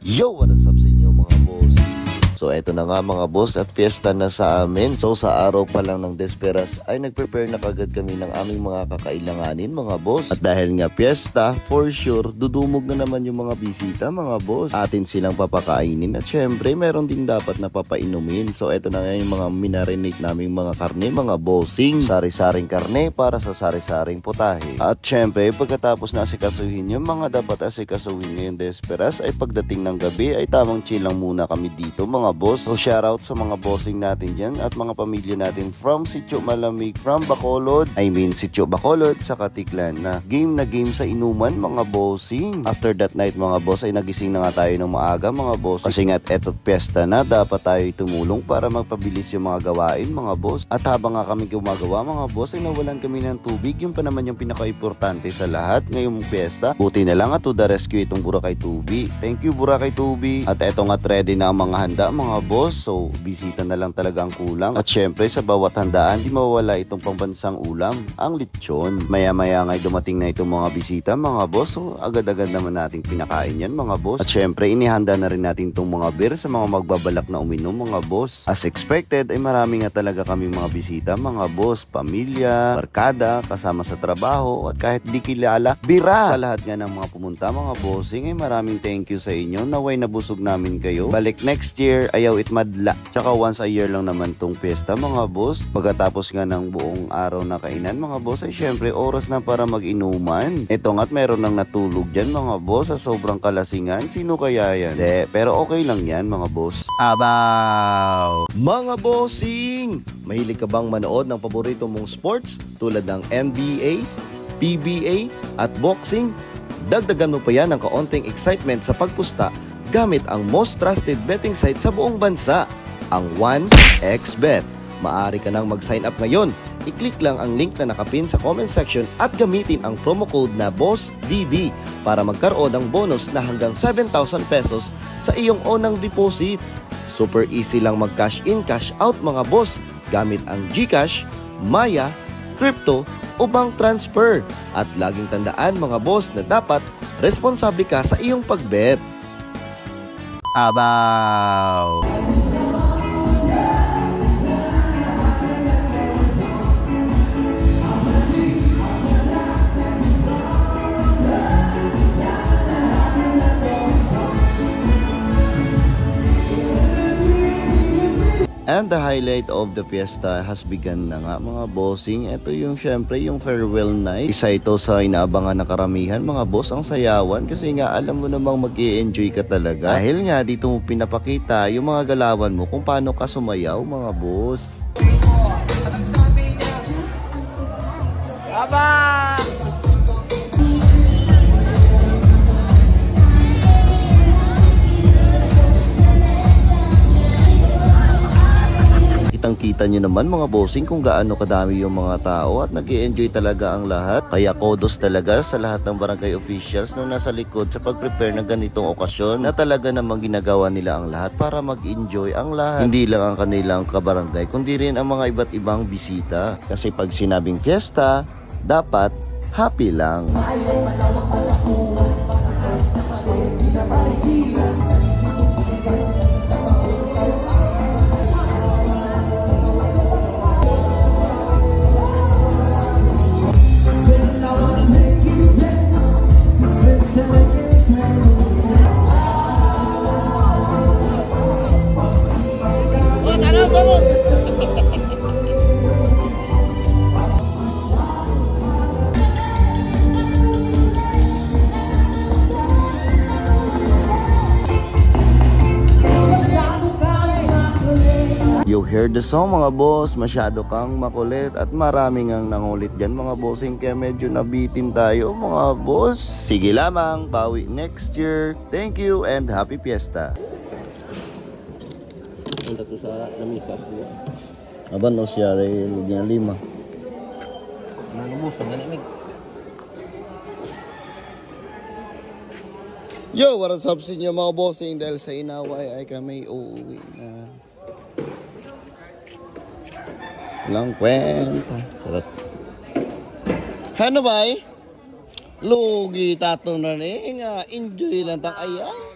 Yo, what is up sa inyo mga boss? So eto na nga mga boss at fiesta na sa amin. So sa araw pa lang ng Desperas ay nagprepare na kagad kami ng aming mga kakailanganin mga boss. At dahil nga fiesta, for sure, dudumog na naman yung mga bisita mga boss. Atin silang papakainin at syempre meron din dapat na papainumin. So eto na nga yung mga minarinate naming mga karne mga bossing. Sari-saring karne para sa sari-saring putahe. At syempre pagkatapos na asikasuhin yung mga dapat asikasuhin ngayong Desperas ay pagdating ng gabi ay tamang chill lang muna kami dito mga boss. So shoutout sa mga bossing natin dyan at mga pamilya natin from Sitio Malamig, from Bacolod, Sitio Bacolod sa Katiklan na game sa inuman mga bossing. After that night mga boss ay nagising na nga tayo ng maaga mga boss. Kasi nga eto't piyesta na dapat tayo tumulong para magpabilis yung mga gawain mga boss. At habang nga kami gumagawa mga boss ay nawalan kami ng tubig. Yung pa naman yung pinaka-importante sa lahat ngayong piyesta. Buti na lang at to the rescue itong Boracay Tubi. Thank you Boracay Tubi. At eto nga ready na ang mga handa mga boss. So bisita na lang talaga ang kulang. At syempre sa bawat handaan di mawawala itong pambansang ulam, ang lechon. Maya maya nga dumating na itong mga bisita mga boss. So agad-agad naman nating pinakain yan mga boss. At syempre inihanda na rin natin itong mga beer sa mga magbabalak na uminom mga boss. As expected ay marami nga talaga kaming mga bisita mga boss. Pamilya, barkada, kasama sa trabaho at kahit di kilala, bira. Sa lahat nga ng mga pumunta mga bossing ay maraming thank you sa inyo. Naway nabusog namin kayo. Balik next year ayaw itmadla. Tsaka once a year lang naman tong fiesta mga boss. Pagkatapos nga ng buong araw na kainan mga boss ay syempre oras na para mag-inuman. Ito nga't meron nang natulog dyan mga boss sa sobrang kalasingan. Sino kaya yan? Pero okay lang yan mga boss. Abaw! Mga bossing! Mahilig ka bang manood ng paborito mong sports tulad ng NBA, PBA at boxing? Dagdagan mo pa yan ng kaunting excitement sa pagpusta gamit ang most trusted betting site sa buong bansa, ang 1xBet. Maaari ka nang mag-sign up ngayon. I-click lang ang link na nakapin sa comment section at gamitin ang promo code na BOSSDD para magkaroon ng bonus na hanggang 7,000 pesos sa iyong unang deposit. Super easy lang mag-cash in, cash out mga boss gamit ang GCash, Maya, Crypto o bank transfer. At laging tandaan mga boss na dapat responsable ka sa iyong pagbet. Abaw! And the highlight of the fiesta has begun na nga mga bossing. Ito yung syempre yung farewell night. Isa ito sa inaabangan na karamihan mga boss ang sayawan. Kasi nga alam mo namang mag-i-enjoy ka talaga. Dahil nga dito mo pinapakita yung mga galawan mo kung paano ka sumayaw mga boss. Aba! Kita nyo naman mga bossing kung gaano kadami yung mga tao at nag-i-enjoy talaga ang lahat. Kaya kudos talaga sa lahat ng barangay officials na nasa likod sa pag-prepare ng ganitong okasyon na talaga namang ginagawa nila ang lahat para mag-enjoy ang lahat. Hindi lang ang kanilang kabarangay kundi rin ang mga iba't ibang bisita. Kasi pag sinabing fiesta, dapat happy lang. You heard the song mga boss, masyado kang makulit at maraming ang nangulit dyan mga bossing kaya medyo nabitin tayo mga boss. Sige lamang, bawi next year. Thank you and happy fiesta. Punta to sa lamisas ko. Aban o siya ay lagyan 5. Nangumusong ganimig. Yo, what is up sa inyo mga bossing? Dahil sa inaway ay kami uuwi na. Walang kwenta. Sarap. Ano ba eh? Lugi tato na rin. Enjoy lang tang ayan.